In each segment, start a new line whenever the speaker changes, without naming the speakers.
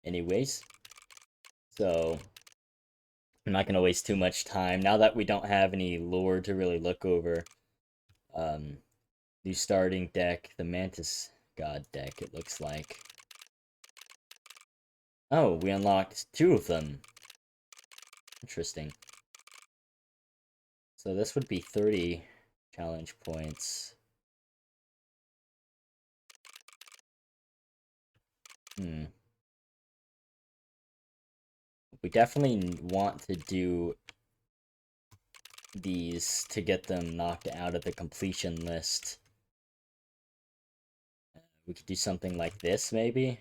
anyways. So I'm not gonna waste too much time now that we don't have any lore to really look over. The starting deck, the Mantis God deck, it looks like. Oh, we unlocked 2 of them. Interesting. So this would be 30 challenge points. We definitely want to do these to get them knocked out of the completion list. We could do something like this, maybe?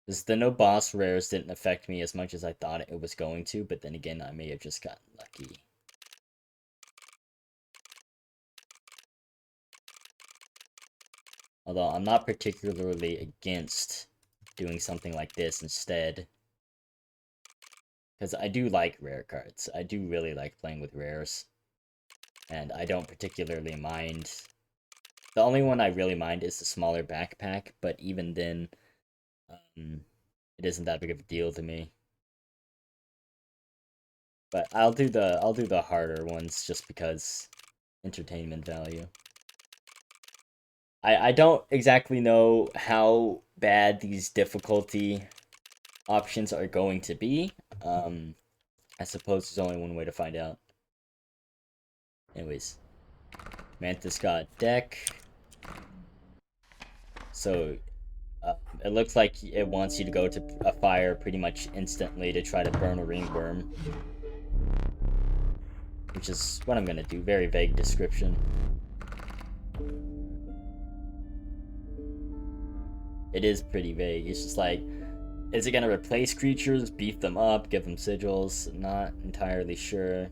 Because the no boss rares didn't affect me as much as I thought it was going to, but then again, I may have just gotten lucky. Although I'm not particularly against doing something like this instead. Because I do like rare cards. I do really like playing with rares. And I don't particularly mind. The only one I really mind is the smaller backpack, but even then, it isn't that big of a deal to me. But I'll do the harder ones just because entertainment value. I don't exactly know how bad these difficulty options are going to be. I suppose there's only one way to find out. Anyways, Mantis got deck. So it looks like it wants you to go to a fire pretty much instantly to try to burn a ringworm. Which is what I'm gonna do. Very vague description. It is pretty vague. It's just like, is it gonna replace creatures, beef them up, give them sigils? Not entirely sure.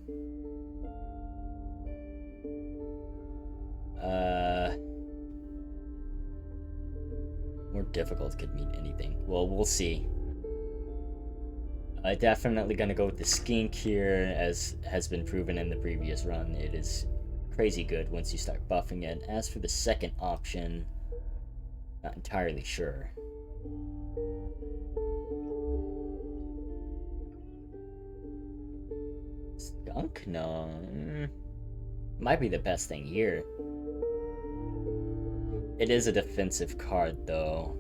More difficult could mean anything. Well, we'll see. Definitely gonna go with the skink here, as has been proven in the previous run. It is crazy good once you start buffing it. As for the second option, not entirely sure. Skunk? No. Might be the best thing here. It is a defensive card, though.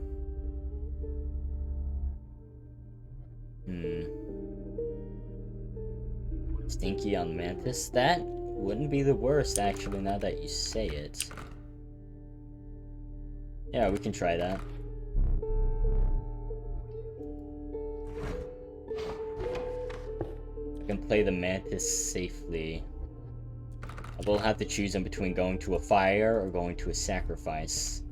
Stinky on Mantis? That wouldn't be the worst, actually, now that you say it. Yeah, we can try that. I can play the Mantis safely. I will have to choose in between going to a fire or going to a sacrifice.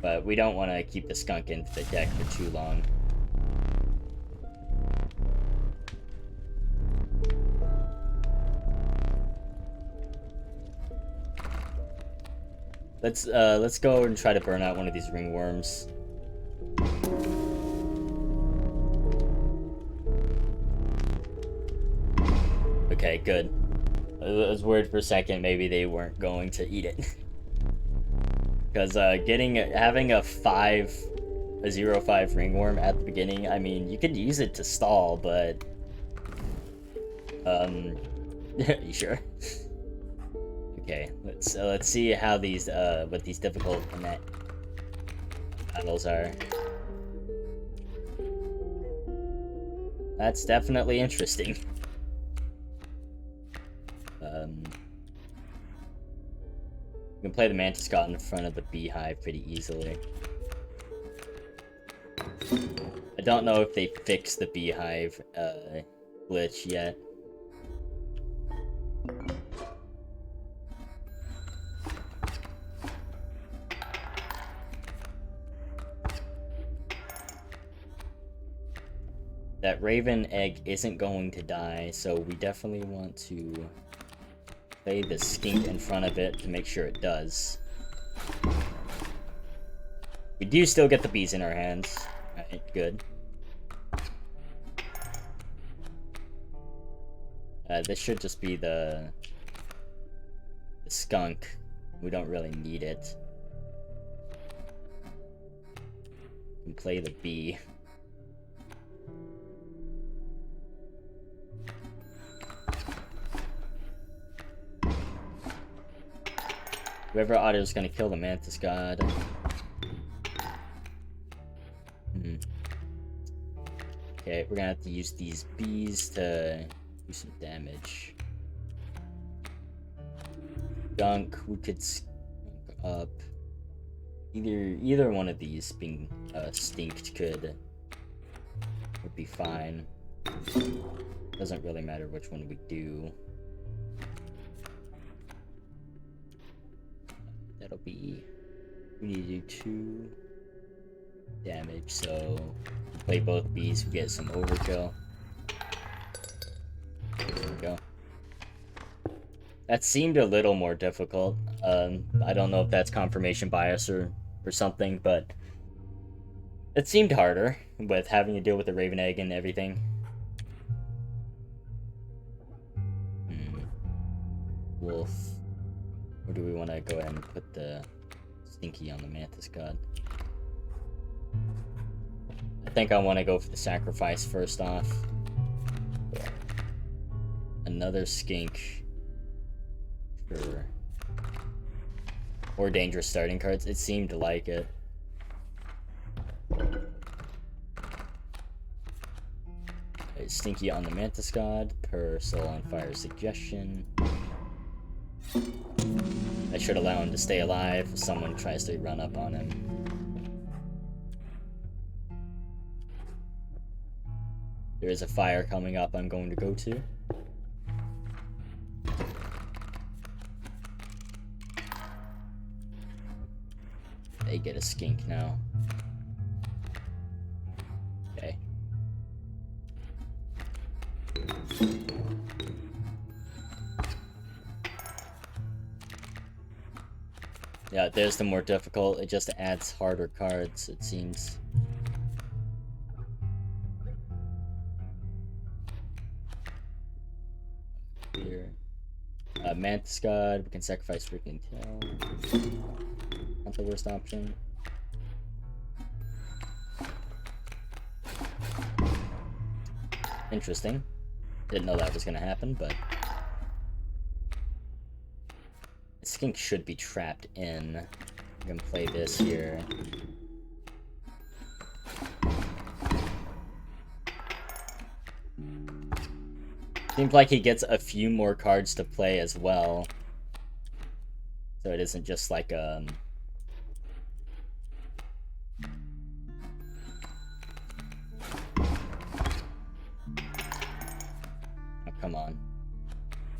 But we don't want to keep the skunk into the deck for too long. Let's go and try to burn out one of these ringworms. Okay, good. I was worried for a second maybe they weren't going to eat it. Because having a 0/5 ringworm at the beginning, I mean, you could use it to stall, but you sure? Okay, let's see how these what these difficult battles are. That's definitely interesting. You can play the Mantis God in front of the beehive pretty easily. I don't know if they fixed the beehive glitch yet. That raven egg isn't going to die, so we definitely want to play the skink in front of it to make sure it does. We do still get the bees in our hands. Alright, good. This should just be the skunk. We don't really need it. can play the bee. Whoever auto is gonna kill the mantis god. Okay, we're gonna have to use these bees to do some damage. Gunk, we could skink up. Either one of these being stinked would be fine. Doesn't really matter which one we do. That'll be... we need to do 2 damage, so play both bees, we get some overkill. There we go. That seemed a little more difficult. I don't know if that's confirmation bias or something, but it seemed harder with having to deal with the Raven Egg and everything. Wolf. Or do we want to go ahead and put the Stinky on the Mantis God? I think I want to go for the sacrifice first off. Another skink. Sure. Or dangerous starting cards. It seemed like it. Okay, Stinky on the Mantis God per Soul on Fire suggestion. I should allow him to stay alive if someone tries to run up on him. There is a fire coming up I'm going to go to. They get a skink now. Okay. Yeah, there's the more difficult. It just adds harder cards, it seems. Here. Mantis God, we can sacrifice freaking tail. Not the worst option. Interesting. Didn't know that was gonna happen, but the skink should be trapped in. I'm gonna play this here. Seems like he gets a few more cards to play as well. So it isn't just like Oh, come on.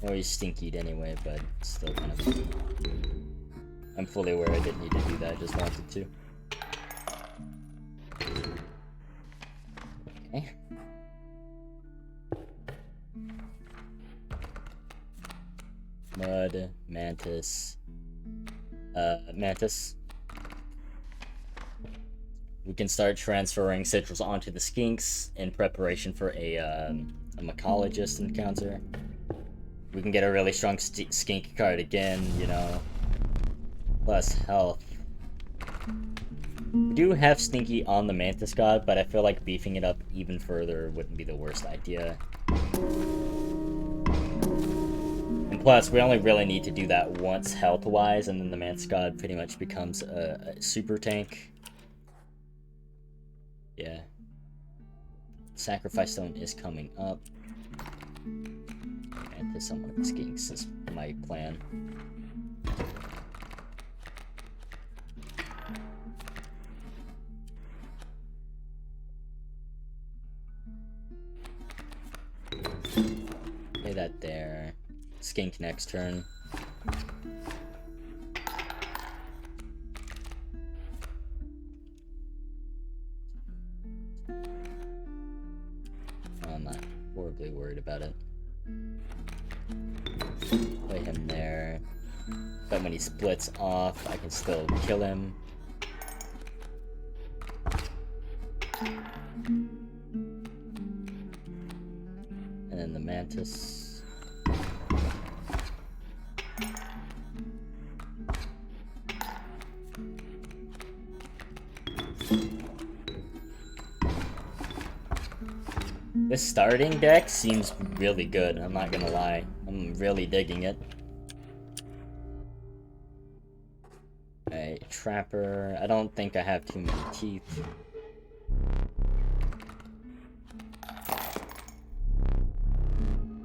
Well, he's stinkied anyway, but still kind of... I'm fully aware I didn't need to do that, I just wanted to. Okay. Mud, mantis. Mantis. We can start transferring Citrus onto the skinks in preparation for a mycologist encounter. We can get a really strong skink card again, you know. Plus health. We do have Stinky on the Mantis God, but I feel like beefing it up even further wouldn't be the worst idea. And plus, we only really need to do that once health-wise, and then the Mantis God pretty much becomes a super tank. Yeah. Sacrifice Stone is coming up. Mantis on one of the skinks is my plan. Play that there. Skink next turn. I'm not horribly worried about it. Play him there. But when he splits off, I can still kill him. And then the Mantis. This starting deck seems really good, I'm not gonna lie. I'm really digging it. Alright, Trapper. I don't think I have too many teeth.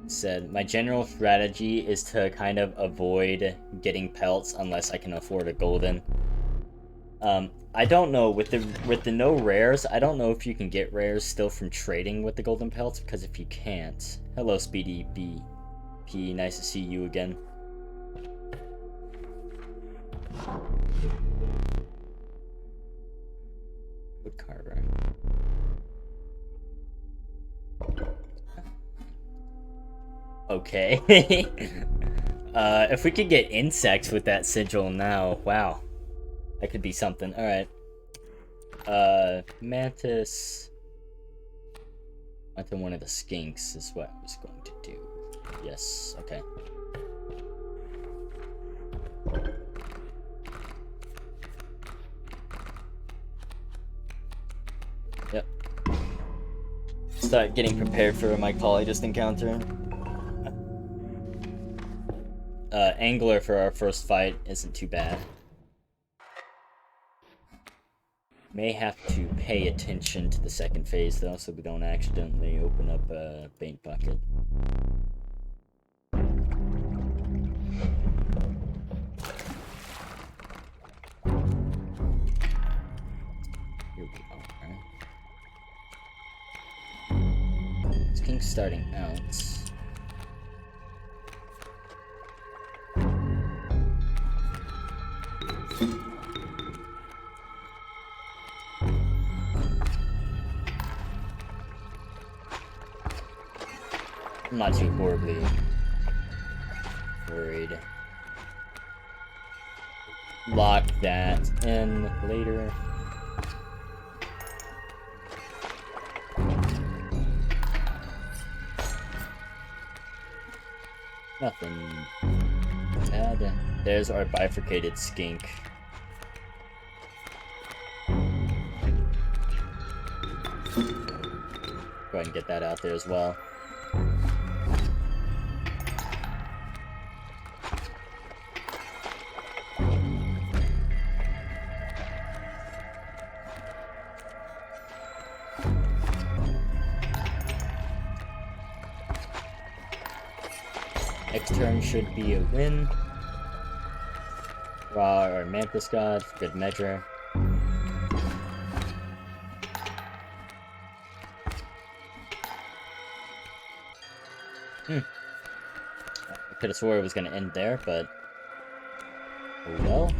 Said, my general strategy is to kind of avoid getting pelts unless I can afford a golden. I don't know, with the no rares, I don't know if you can get rares still from trading with the golden pelts, because if you can't... Hello, Speedy BP. Nice to see you again. Woodcarver. Okay. If we could get insects with that sigil now, wow. That could be something. Alright. Mantis. Onto one of the skinks is what I was going to do. Yes, okay. Yep. Start getting prepared for my call I just encountered. Angler for our first fight isn't too bad. May have to pay attention to the second phase though, so we don't accidentally open up a bait bucket. Here we are. Skink starting out. I'm not too horribly worried. Lock that in later. Nothing bad. There's our bifurcated skink. Go ahead and get that out there as well. Next turn should be a win. Raw or Mantis God, for good measure. I could have swore it was going to end there, but... oh well.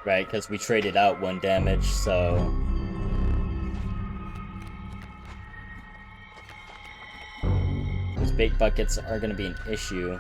Right, because we traded out 1 damage, so... those bait buckets are going to be an issue.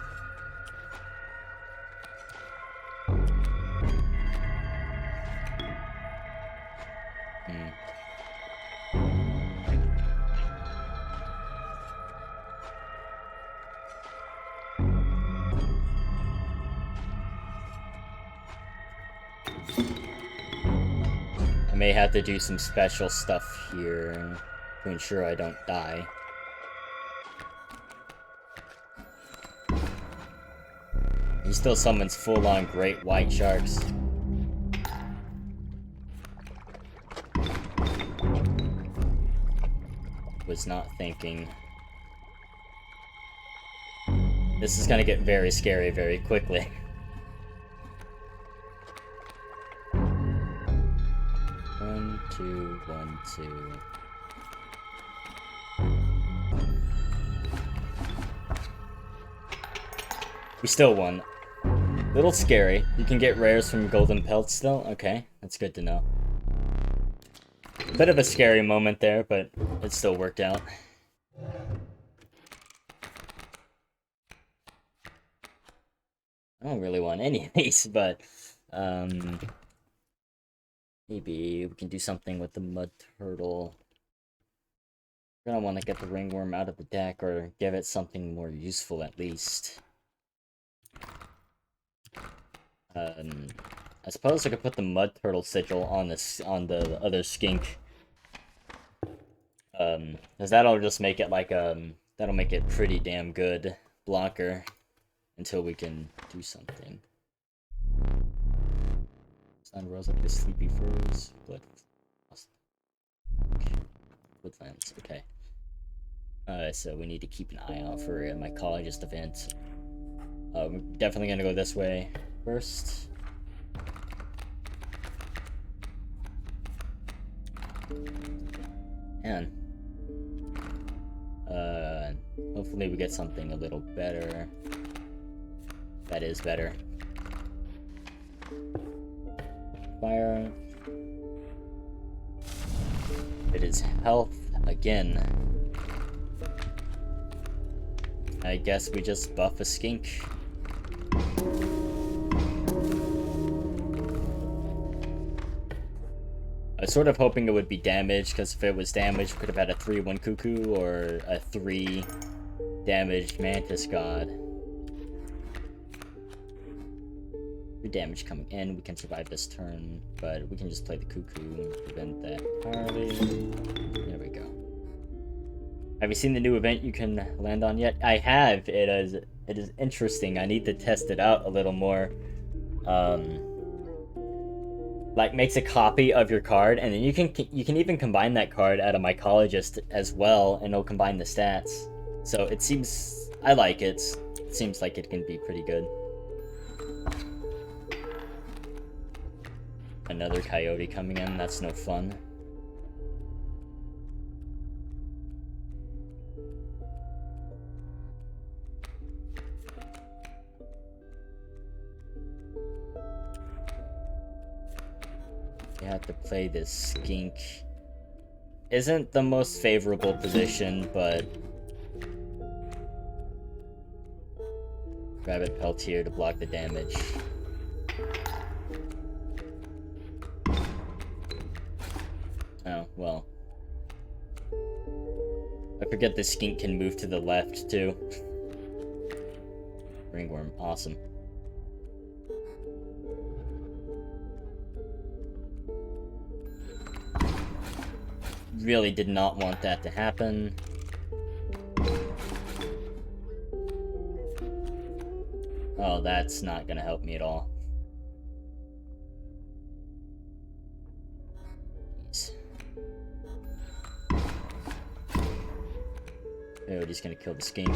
I may have to do some special stuff here to ensure I don't die. He still summons full-on great white sharks. Was not thinking. This is gonna get very scary very quickly. 1, 2, 1, 2. We still won. Little scary. You can get rares from golden pelts still? Okay, that's good to know. Bit of a scary moment there, but it still worked out. I don't really want any of these, but maybe we can do something with the mud turtle. I don't want to get the ringworm out of the deck or give it something more useful at least. I suppose I could put the mud turtle sigil on the other skink. Because that'll just make it like that'll make it pretty damn good blocker until we can do something. Sun rose up to sleepy furs. Woodlands. Okay. So we need to keep an eye out for a mycologist event. We're definitely gonna go this way first. Man. Hopefully we get something a little better. That is better. Fire. It is health again. I guess we just buff a skink. I was sort of hoping it would be damage, because if it was damage, we could have had a 3-1 cuckoo or a 3 damage mantis god. 3 damage coming in, we can survive this turn, but we can just play the cuckoo and prevent that entirely. There we go. Have you seen the new event you can land on yet? I have. It is interesting. I need to test it out a little more. Like, makes a copy of your card, and then you can even combine that card at a mycologist as well, and it'll combine the stats. So it seems, I like it. It seems like it can be pretty good. Another coyote coming in. That's no fun. You have to play this skink. Isn't the most favorable position, but Rabbit Peltier to block the damage. Oh, well. I forget the skink can move to the left, too. Ringworm, awesome. Really did not want that to happen. Oh, that's not gonna help me at all. Jeez. Oh, he's gonna kill the skink.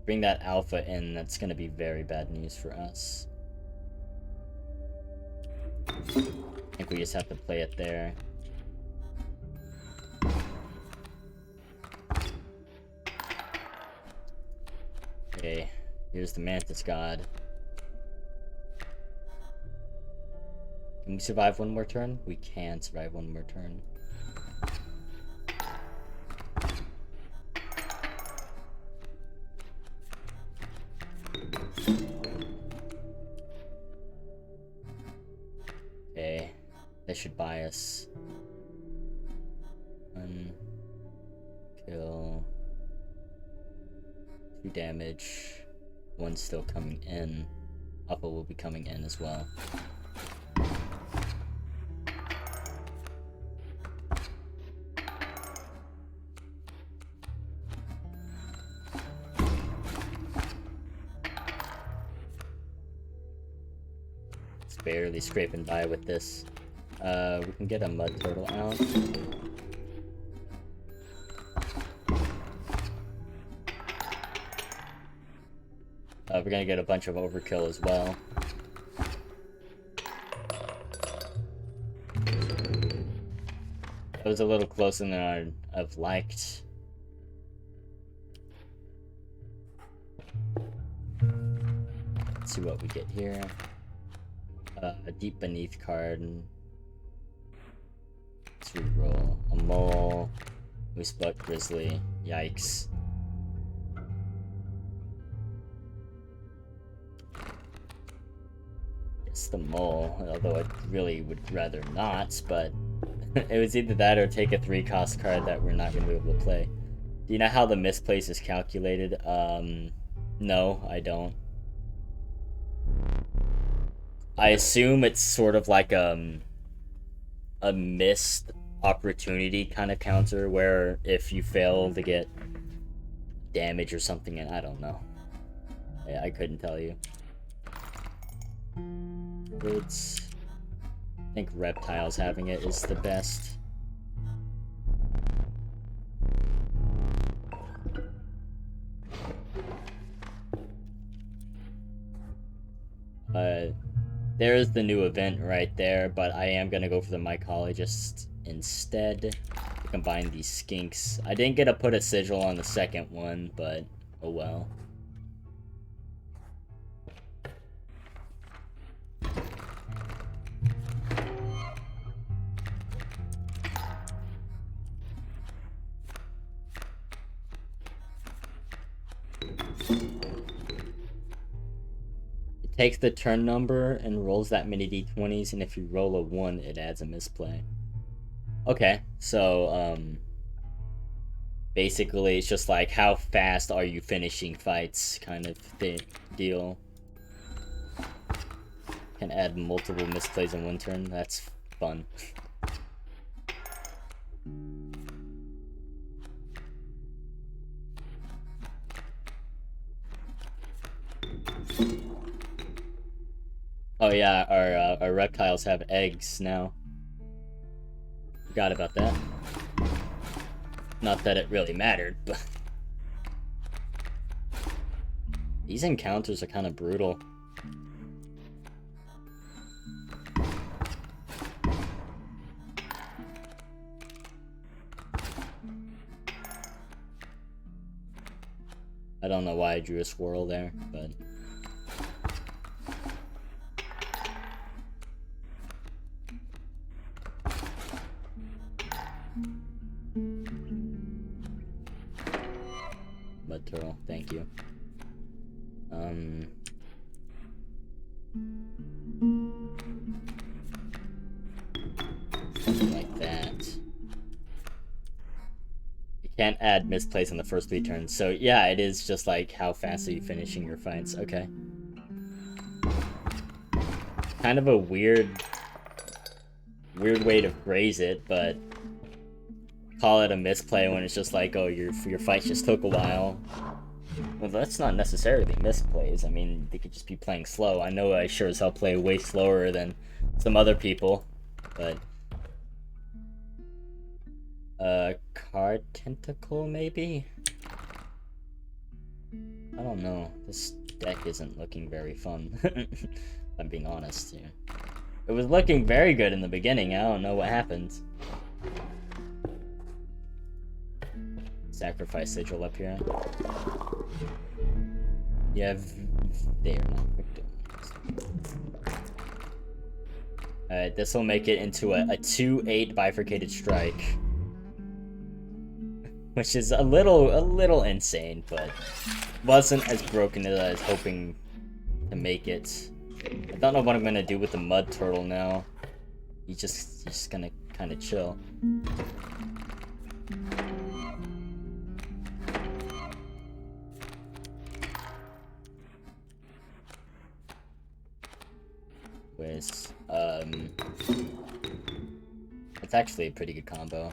Bring that alpha in, that's gonna be very bad news for us. I think we just have to play it there. Okay, here's the mantis god. Can we survive one more turn? We can survive one more turn. Okay, that should buy us. Kill. 2 damage. 1 still coming in. Upper will be coming in as well. Barely scraping by with this. We can get a mud turtle out. We're gonna get a bunch of overkill as well. That was a little closer than I'd have liked. Let's see what we get here. A deep beneath card. Let's reroll. A mole. We split grizzly. Yikes. It's the mole, although I really would rather not, but It was either that or take a 3-cost card that we're not going to be able to play. Do you know how the misplace is calculated? No, I don't. I assume it's sort of like a missed opportunity kind of counter where if you fail to get damage or something, and I don't know. Yeah, I couldn't tell you. It's... I think reptiles having it is the best. There is the new event right there, but I am gonna go for the mycologist instead to combine these skinks. I didn't get to put a sigil on the second one, but oh well. It takes the turn number and rolls that many d20s, and if you roll a 1, it adds a misplay. Okay, so, basically it's just like, how fast are you finishing fights kind of deal. Can add multiple misplays in one turn, that's fun. Oh yeah, our reptiles have eggs now. Forgot about that. Not that it really mattered, but... These encounters are kind of brutal. I don't know why I drew a swirl there, but... Mud turtle, thank you. Something like that. You can't add misplays on the first 3 turns, so yeah, it is just like, how fast are you finishing your fights? Okay. Kind of a weird way to phrase it, but call it a misplay when it's just like, oh, your fight just took a while. Well, that's not necessarily misplays. I mean, they could just be playing slow. I know I sure as hell play way slower than some other people, but... Card tentacle, maybe? I don't know. This deck isn't looking very fun. I'm being honest here. It was looking very good in the beginning. I don't know what happened. Sacrifice sigil up here. Yeah, they are not victims. Alright, this will make it into a 2/8 bifurcated strike. Which is a little insane, but wasn't as broken as I was hoping to make it. I don't know what I'm gonna do with the mud turtle now. He's just gonna kind of chill. With it's actually a pretty good combo.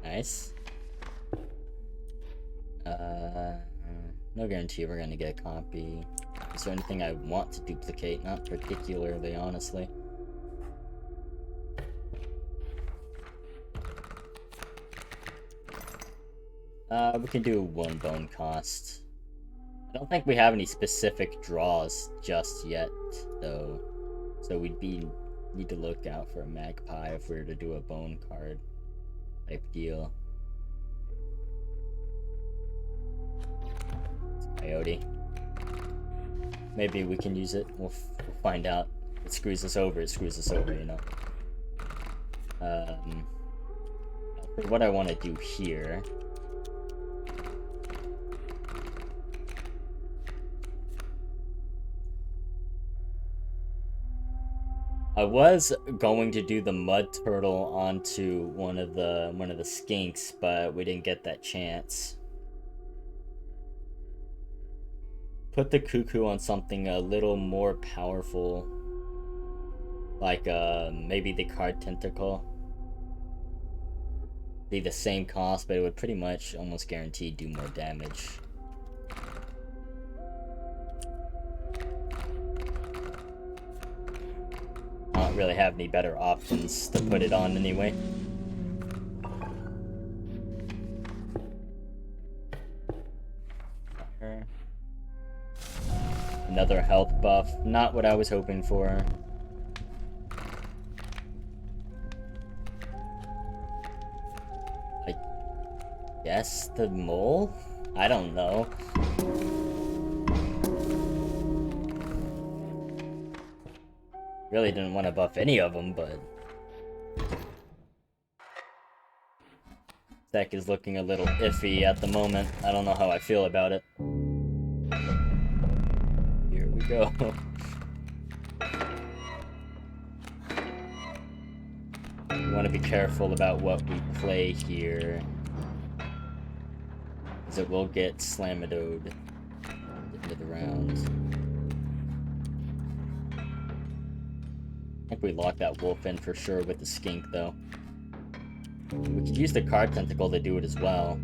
Nice. No guarantee we're gonna get a copy. Is there anything I want to duplicate? Not particularly, honestly. We can do 1 bone cost. I don't think we have any specific draws just yet, though. So we'd need to look out for a magpie if we were to do a bone card type deal. Coyote. Maybe we can use it. We'll find out. It screws us over, you know. For what I want to do here... I was going to do the mud turtle onto one of the skinks, but we didn't get that chance. Put the cuckoo on something a little more powerful, like maybe the card tentacle. Be the same cost, but it would pretty much almost guaranteed do more damage. I don't really have any better options to put it on anyway. Another health buff, not what I was hoping for. I guess the mole? I don't know. Really didn't want to buff any of them, but... deck is looking a little iffy at the moment. I don't know how I feel about it. Here we go. We want to be careful about what we play here, because it will get slamadoed into the round. I think we lock that wolf in for sure with the skink, though. We could use the card tentacle to do it as well.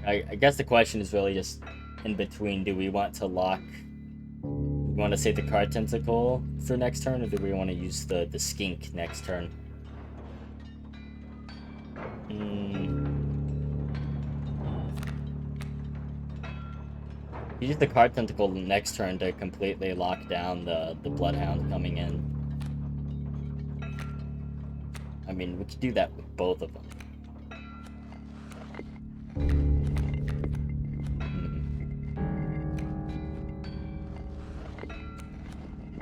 I guess the question is really just in between. Do we want to lock... do we want to save the card tentacle for next turn, or do we want to use the skink next turn? Use the card tentacle next turn to completely lock down the bloodhound coming in. I mean, we could do that with both of them.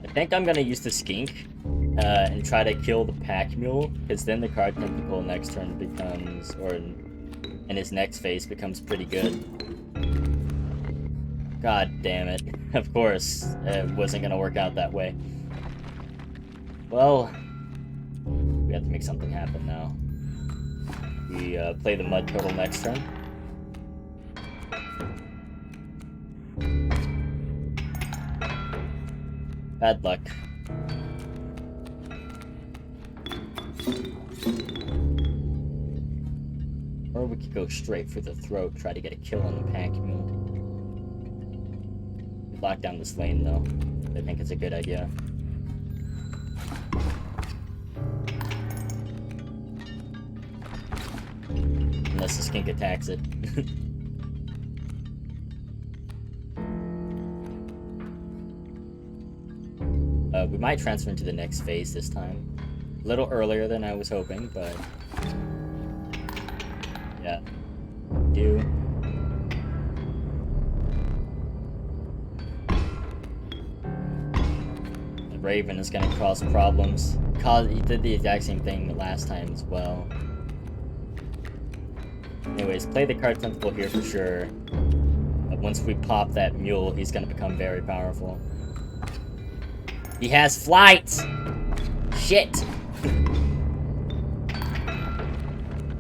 I think I'm gonna use the skink and try to kill the pack mule, because then the card tentacle next turn becomes, or in his next phase, becomes pretty good. God damn it. Of course, it wasn't gonna work out that way. Well, we have to make something happen now. We play the mud turtle next turn. Bad luck. Or we could go straight for the throat, try to get a kill on the pack mule. Lock down this lane, though. I think it's a good idea. Unless the skink attacks it. We might transfer into the next phase this time. A little earlier than I was hoping, but... yeah. Do. Raven is gonna cause problems. He did the exact same thing the last time as well. Anyways, play the card tentacle here for sure. But once we pop that mule, he's gonna become very powerful. He has flight! Shit!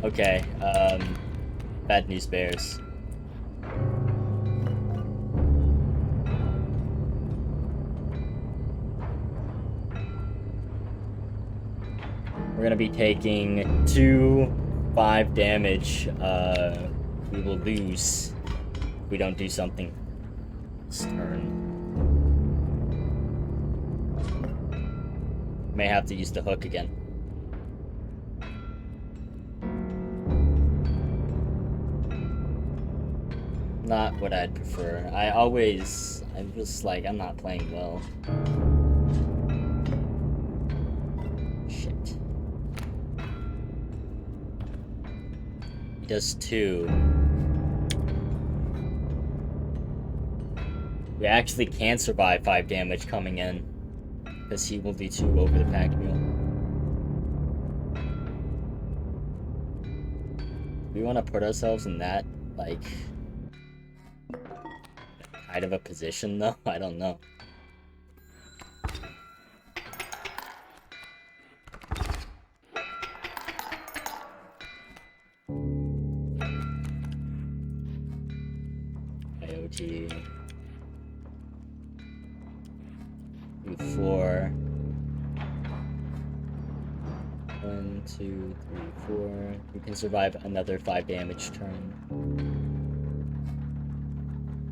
Okay, bad news bears. We're gonna be taking 2-5 damage. We will lose if we don't do something this turn. May have to use the hook again. Not what I'd prefer. I'm just like, I'm not playing well. Shit. He does 2. We actually can survive 5 damage coming in. Because he will do 2 over the pack mule. We want to put ourselves in that, like, kind of a position, though? I don't know. IoT. Do 4. 1, 2, 3, 4. We can survive another 5 damage turn.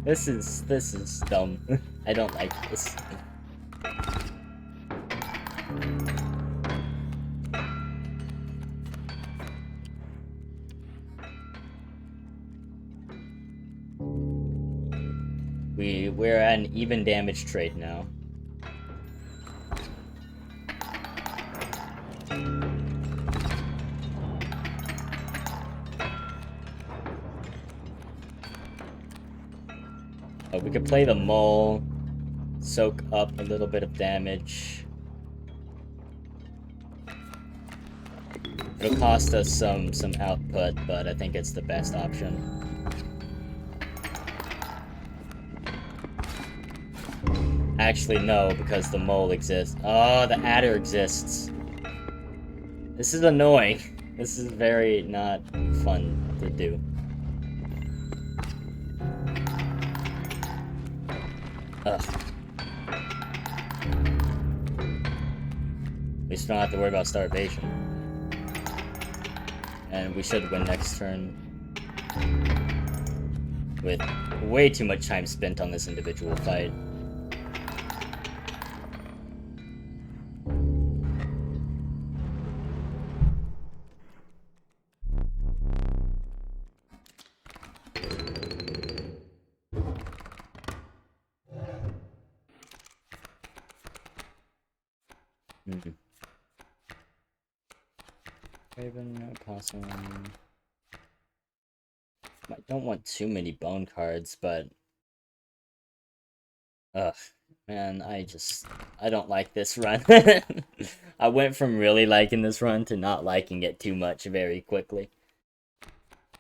This is dumb. I don't like this. We're at an even damage trade now. We could play the mole, soak up a little bit of damage. It'll cost us some output, but I think it's the best option. Actually, no, because the mole exists. Oh, the adder exists. This is annoying. This is very not fun to do. Ugh. At least we don't have to worry about starvation. And we should win next turn. With way too much time spent on this individual fight. Raven, Opossum. I don't want too many bone cards, but... Ugh. Man, I don't like this run. I went from really liking this run to not liking it too much very quickly.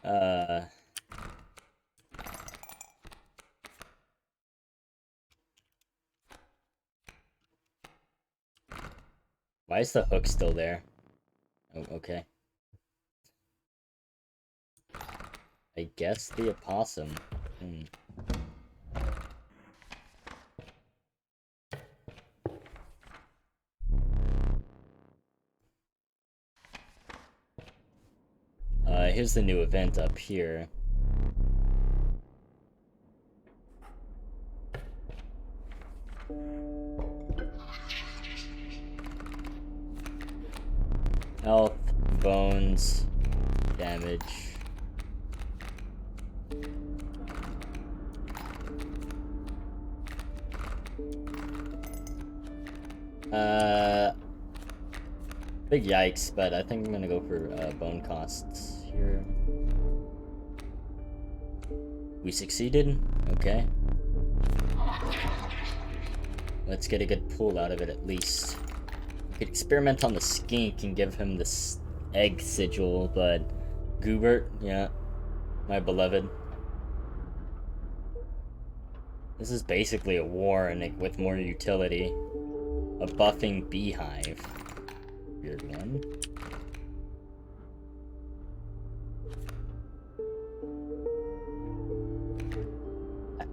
Why is the hook still there? Oh, okay. I guess the opossum. Here's the new event up here. Health, bones, damage. Big yikes, but I think I'm gonna go for bone costs here. We succeeded? Okay. Let's get a good pull out of it at least. We could experiment on the skink and give him this egg sigil, but Goobert, yeah, my beloved. This is basically a warren with more utility. A buffing beehive. Weird one.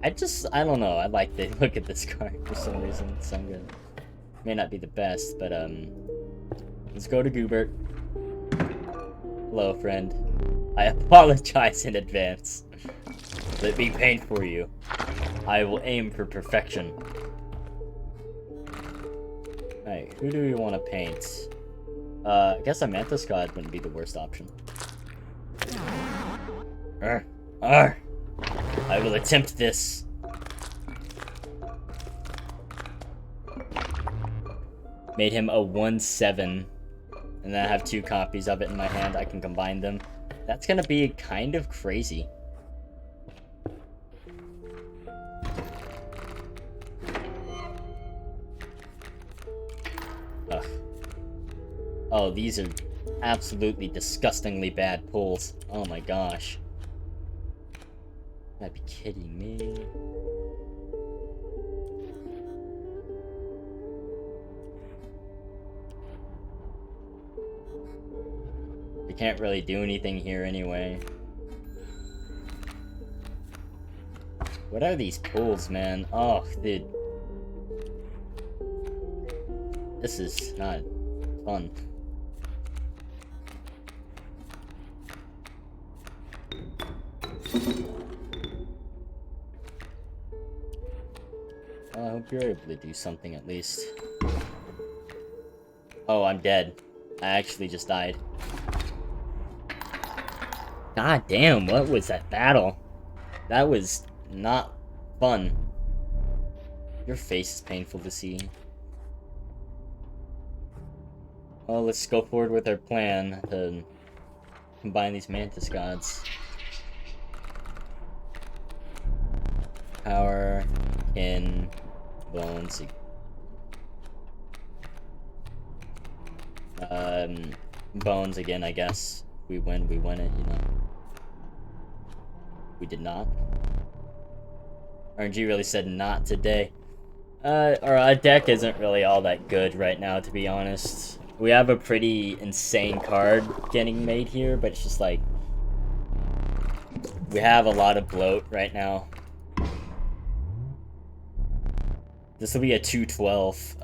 I don't know, I like the look at this card for some reason. It's so good. May not be the best, but let's go to Goobert. Hello, friend. I apologize in advance. Let me paint for you. I will aim for perfection. Alright, who do we want to paint? I guess a mantis god wouldn't be the worst option. I will attempt this. Made him a 1/7. And then I have 2 copies of it in my hand. I can combine them. That's gonna be kind of crazy. Oh, these are absolutely disgustingly bad pulls. Oh my gosh. You gotta be kidding me. We can't really do anything here anyway. What are these pulls, man? Oh, dude. This is not fun. Well, I hope you're able to do something at least. Oh, I'm dead. I actually just died. God damn, what was that battle? That was not fun. Your face is painful to see. Well, let's go forward with our plan to combine these mantis gods. Power, kin, bones. Bones again, I guess. We win it, you know. We did not. RNG really said not today. Our deck isn't really all that good right now, to be honest. We have a pretty insane card getting made here, but it's just like... we have a lot of bloat right now. This will be a 212,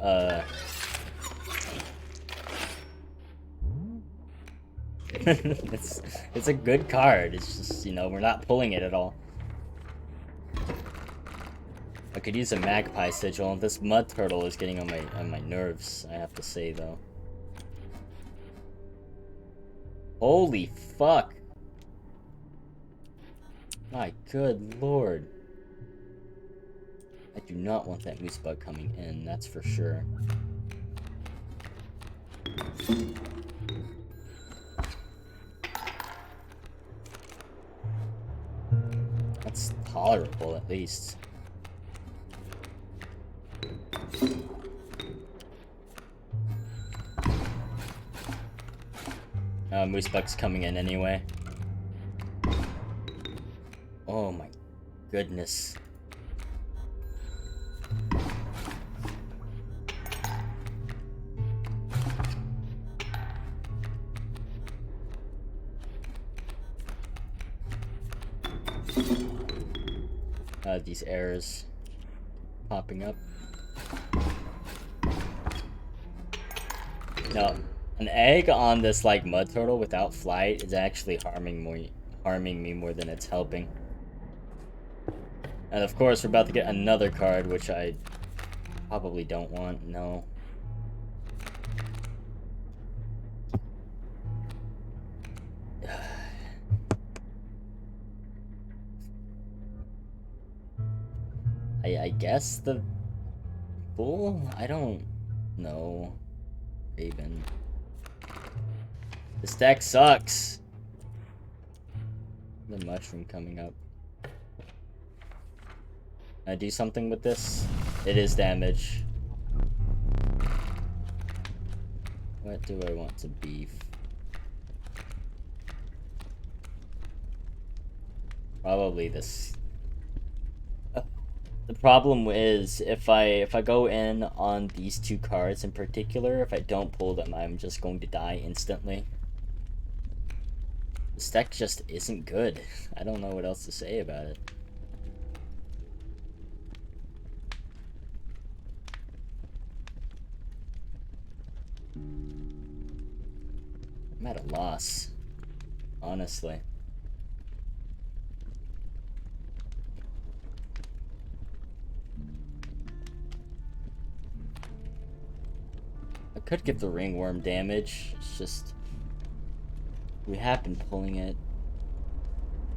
it's a good card, it's just, you know, we're not pulling it at all. I could use a magpie sigil. This mud turtle is getting on my nerves, I have to say, though. Holy fuck! My good lord. I do not want that moose bug coming in, that's for sure. That's tolerable, at least. Moose bug's coming in anyway. Oh my goodness. These errors popping up. No, an egg on this like mud turtle without flight is actually harming me more than it's helping. And of course, we're about to get another card, which I probably don't want. No. I guess the bull? I don't know. Raven. This deck sucks. The mushroom coming up. Can I do something with this? It is damage. What do I want to beef? Probably this. The problem is, if I go in on these two cards in particular, if I don't pull them, I'm just going to die instantly. This deck just isn't good. I don't know what else to say about it. I'm at a loss, honestly. I could get the ringworm damage, it's just... we have been pulling it.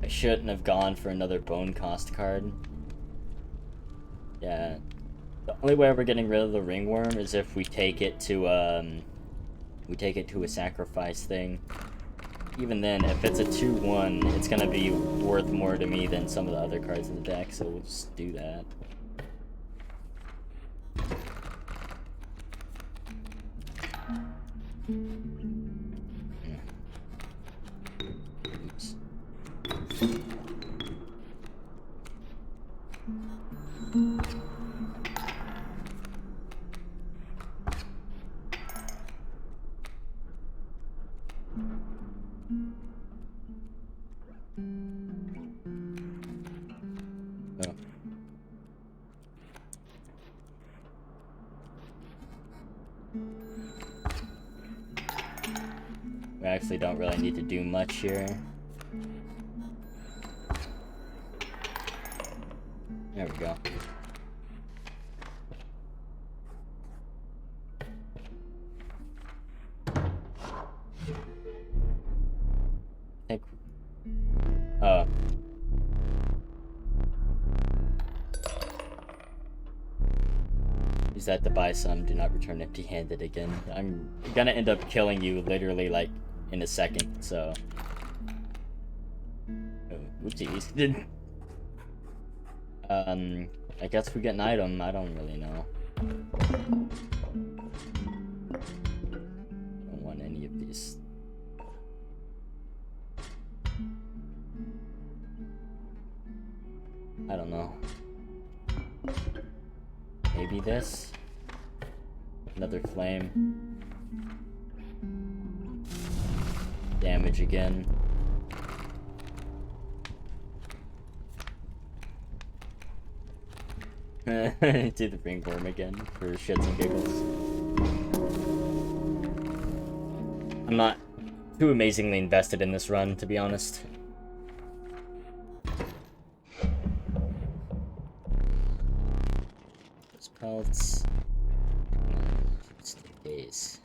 I shouldn't have gone for another bone cost card. Yeah. The only way we're getting rid of the ringworm is if we take it to, a sacrifice thing. Even then, if it's a 2-1, it's gonna be worth more to me than some of the other cards in the deck, so we'll just do that. Oops. Oh. We actually don't really need to do much here. There we go. Use that to buy some. Do not return empty-handed again. I'm gonna end up killing you literally like in a second, so. Oh, oopsies. I guess we get an item. I don't really know. I don't want any of these. I don't know. Maybe this? Another flame. Damage again. Do the ringworm again for shits and giggles. I'm not too amazingly invested in this run, to be honest. Pelts. Days.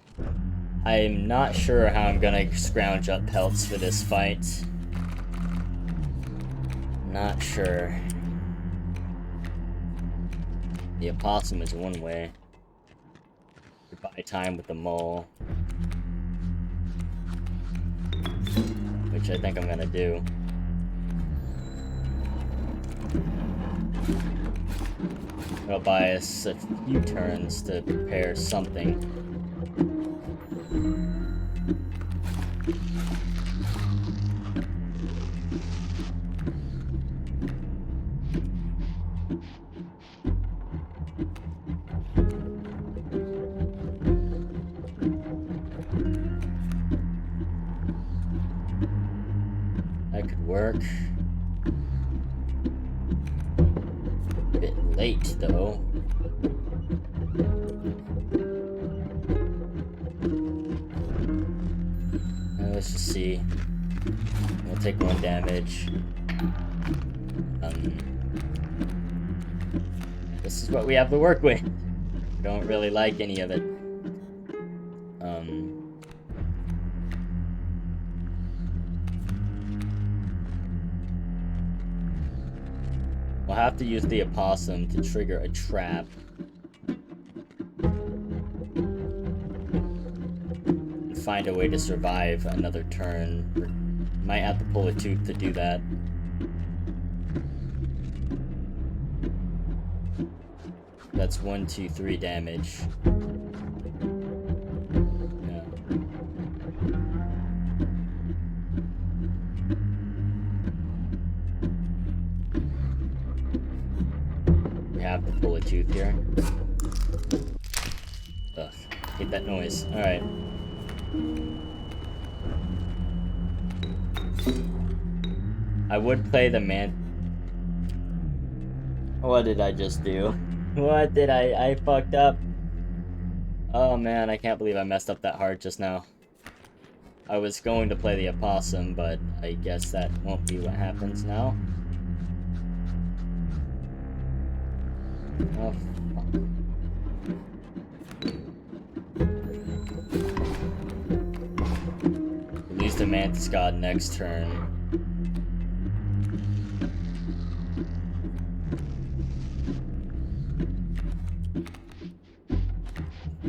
I'm not sure how I'm gonna scrounge up pelts for this fight. Not sure. The opossum is one way. You buy time with the mole. Which I think I'm gonna do. It'll buy us a few turns to prepare something. That could work. Late though. Let's just see. We'll take 1 damage. This is what we have to work with. Don't really like any of it. We'll have to use the opossum to trigger a trap. And find a way to survive another turn. We might have to pull a tooth to do that. That's 1, 2, 3 damage. Have to pull a tooth here. Ugh, hate that noise. Alright. I would play the man. What did I just do? What did I fucked up? Oh man, I can't believe I messed up that hard just now. I was going to play the opossum, but I guess that won't be what happens now. Oh, fuck. Lose the mantis god next turn.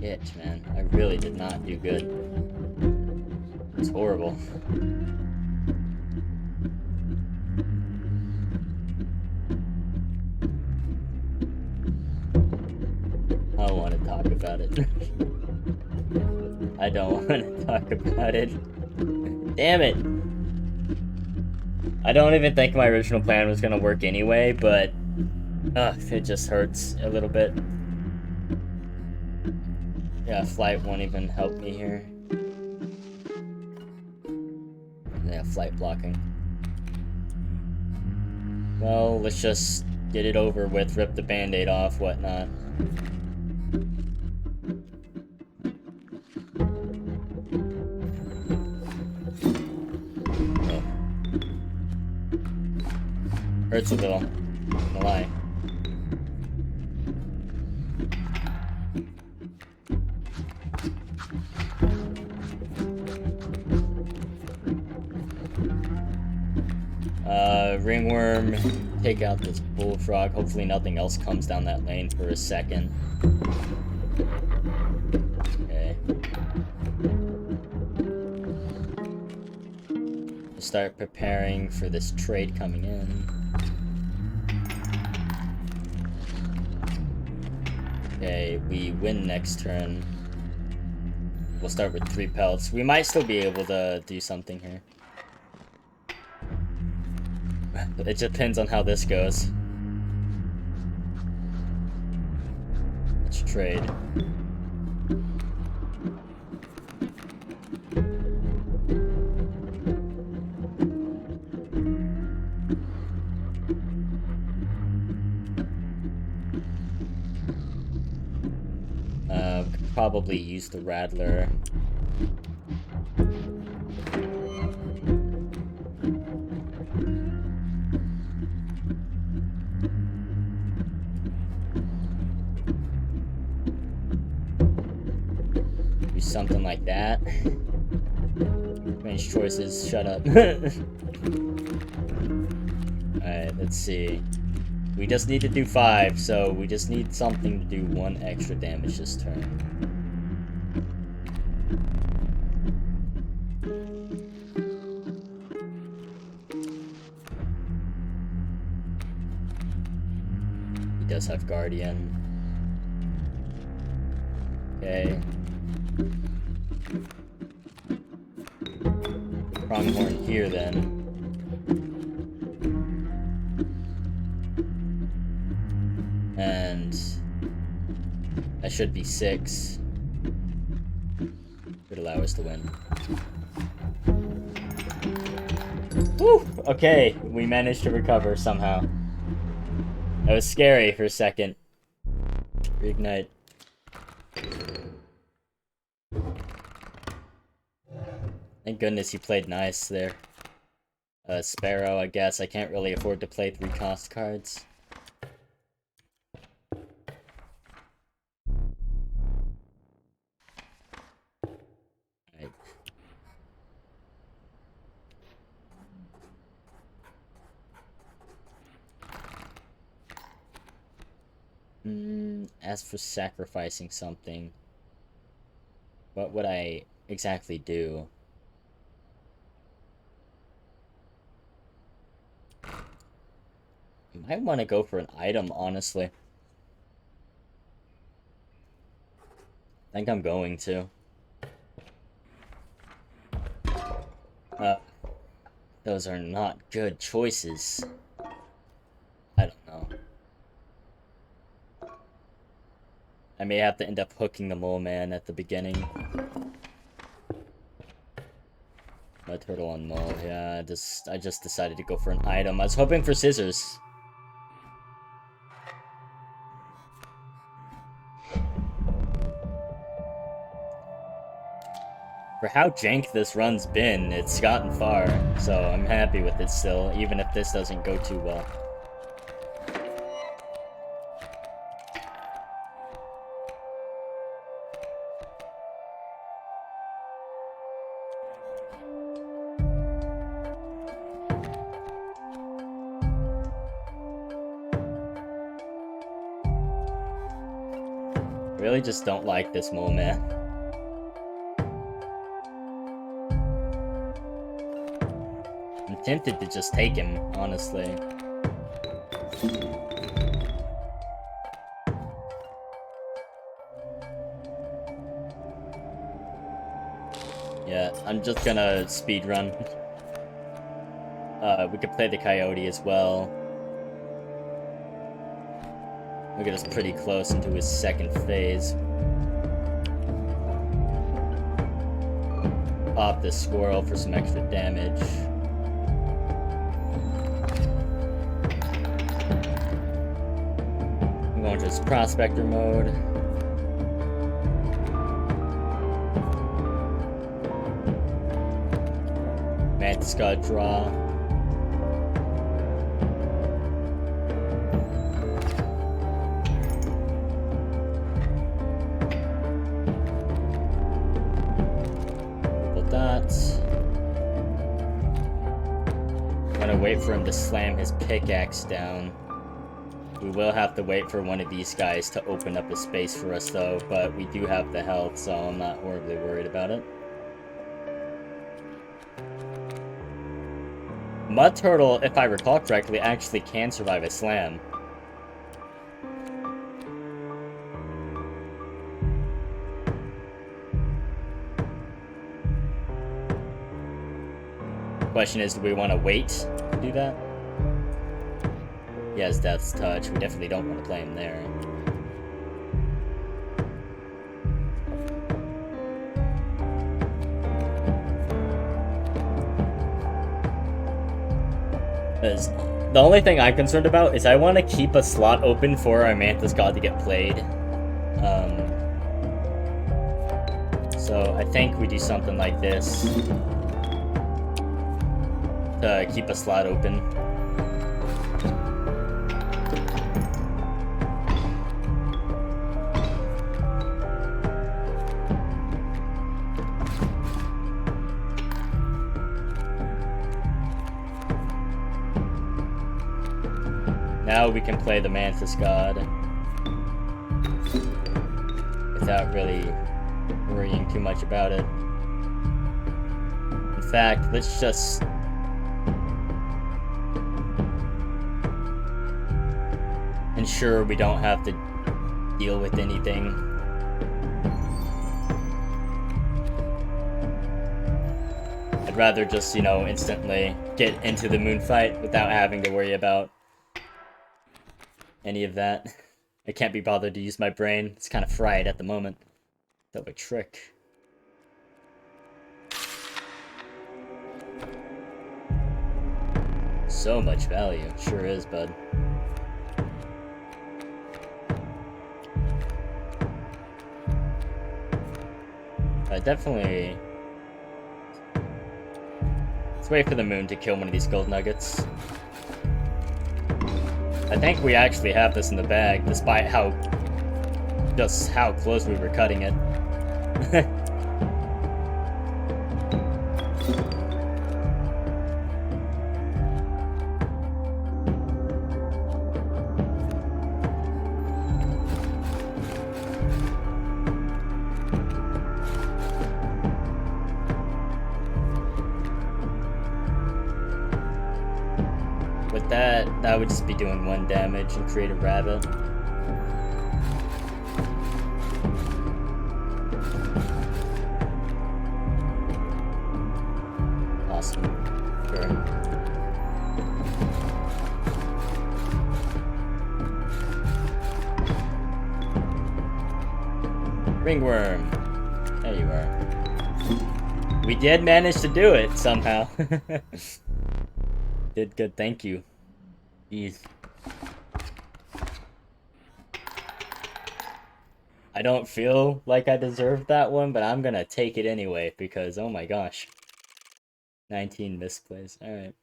Shit, man. I really did not do good. It's horrible. I don't want to talk about it. I don't want to talk about it. Damn it! I don't even think my original plan was gonna work anyway, but it just hurts a little bit. Yeah, flight won't even help me here. Yeah, flight blocking. Well, let's just get it over with, rip the band-aid off, whatnot. Oh. Hurts a little, not gonna lie. Ringworm, take out this bullfrog. Hopefully nothing else comes down that lane for a second. Okay. Start preparing for this trade coming in. Okay, we win next turn. We'll start with 3 pelts. We might still be able to do something here. It depends on how this goes. Let's trade. Could probably use the Rattler. Do something like that. Range choices, shut up. Alright, let's see. We just need to do 5, so we just need something to do 1 extra damage this turn. He does have Guardian. Okay. Pronghorn here then. And that should be 6. Could allow us to win. Woo! Okay, we managed to recover somehow. That was scary for a second. Reignite. Thank goodness he played nice there. Sparrow, I guess. I can't really afford to play 3 cost cards. As for sacrificing something, what would I exactly do? I might want to go for an item, honestly. I think I'm going to. Those are not good choices. I don't know. I may have to end up hooking the mole man at the beginning. My turtle on mole, yeah, I just decided to go for an item. I was hoping for scissors. For how jank this run's been, it's gotten far, so I'm happy with it still, even if this doesn't go too well. I really just don't like this mole man. I'm tempted to just take him, honestly. I'm just gonna speed run. We could play the coyote as well. We'll get us pretty close into his second phase. Pop the squirrel for some extra damage. I'm going to his prospector mode. Mantis got draw. I'm gonna wait for him to slam his pickaxe down. We will have to wait for one of these guys to open up a space for us though, but we do have the health, so I'm not horribly worried about it. Mud Turtle, if I recall correctly, actually can survive a slam. Question is, do we want to wait to do that? He has Death's Touch. We definitely don't want to play him there. Because the only thing I'm concerned about is I want to keep a slot open for our Mantis God to get played. So I think we do something like this to keep a slot open. Now we can play the Mantis God without really worrying too much about it. In fact, let's just ensure we don't have to deal with anything. I'd rather just, instantly get into the moon fight without having to worry about any of that. I can't be bothered to use my brain. It's kind of fried at the moment. That would trick. So much value. Sure is, bud. Definitely... Let's wait for the moon to kill one of these gold nuggets. I think we actually have this in the bag, despite just how close we were cutting it. With that would just be doing 1 damage and create a rabbit. Awesome. Sure. Ringworm. There you are. We did manage to do it somehow. Did good, thank you. Jeez. I don't feel like I deserved that one, but I'm gonna take it anyway, because oh my gosh. 19 misplays, alright.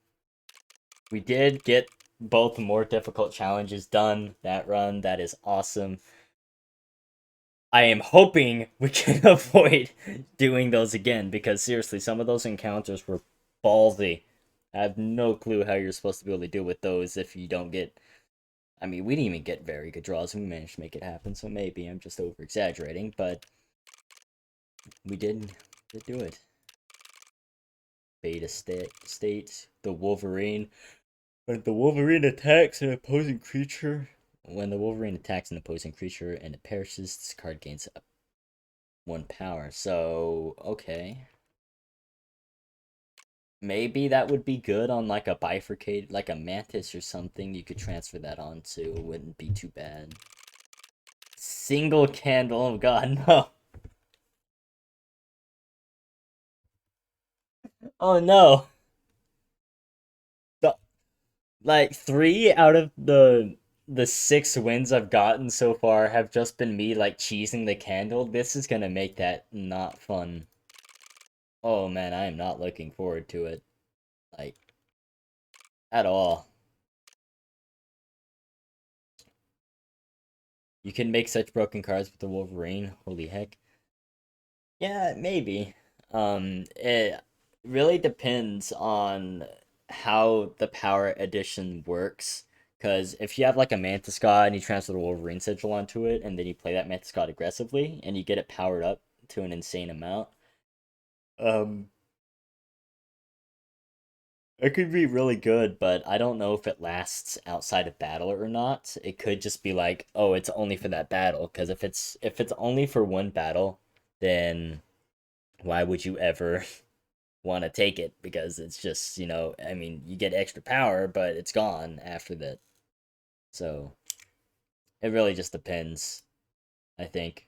We did get both more difficult challenges done that run, that is awesome. I am hoping we can avoid doing those again, because seriously, some of those encounters were ballsy. I have no clue how you're supposed to be able to deal with those if you don't get... I mean, we didn't even get very good draws, and we managed to make it happen, so maybe I'm just over-exaggerating, but... we did do it. Beta state, the Wolverine. When the Wolverine attacks an opposing creature... When the Wolverine attacks an opposing creature and it perishes, this card gains 1 power. So, okay. Maybe that would be good on like a bifurcated, like a mantis or something. You could transfer that onto. It wouldn't be too bad. Single candle. Oh god, no. Oh no. The, like 3 out of the 6 wins I've gotten so far have just been me like cheesing the candle. This is gonna make that not fun. Oh man, I am not looking forward to it. Like at all. You can make such broken cards with the Wolverine. Holy heck. Yeah, maybe. It really depends on how the power addition works. Because if you have like a Mantis God and you transfer the Wolverine sigil onto it, and then you play that Mantis God aggressively, and you get it powered up to an insane amount, um, it could be really good. But I don't know if it lasts outside of battle or not. It could just be like, oh, it's only for that battle. Because if it's only for one battle, then why would you ever want to take it? Because it's just, I mean, you get extra power, but it's gone after that. So it really just depends, I think.